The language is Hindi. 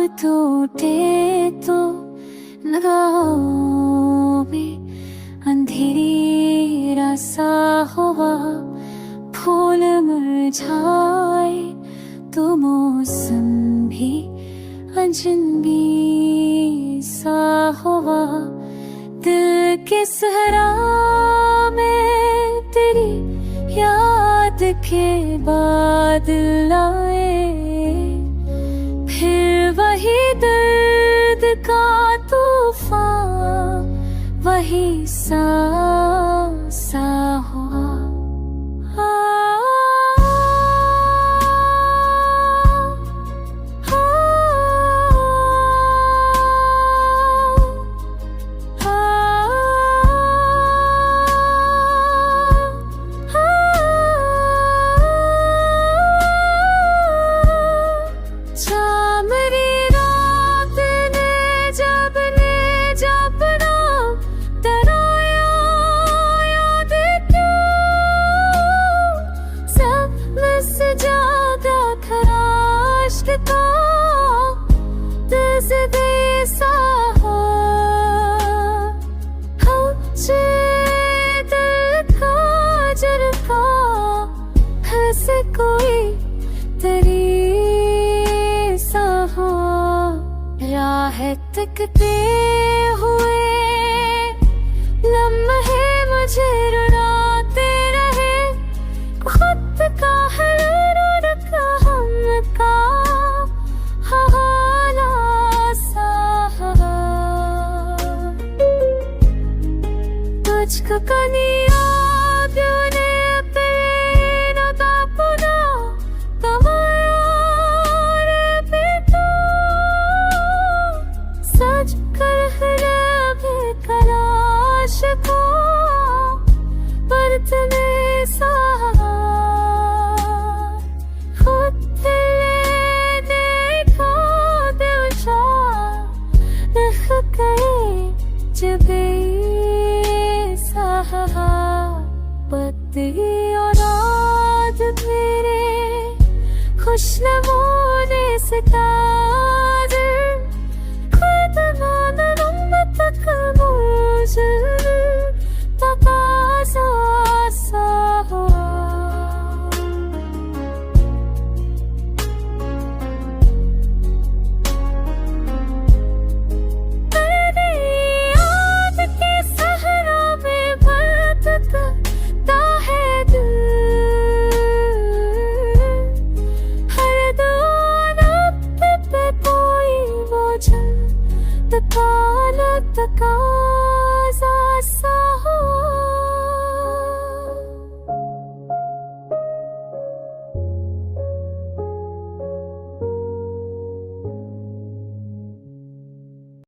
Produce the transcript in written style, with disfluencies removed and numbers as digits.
टूटे तो लगाओ में अंधेरा सा हुआ, फूल मुरझाए तो मौसम भी अजनबी सा हुआ। दिल के सहरा में तेरी याद के बादल आए, फिर वही दर्द का तूफान वही सा हुआ। कोई तेरी सा हो, राह तकते हुए लम्हे मुझे रुलाते रहे। खुद का हर हमका हवाला सा, तुझको कनिया औलाद मेरे खुश नमूने सितार, खुद मानूं तक मुझे तकाज़ा सा हुआ। तका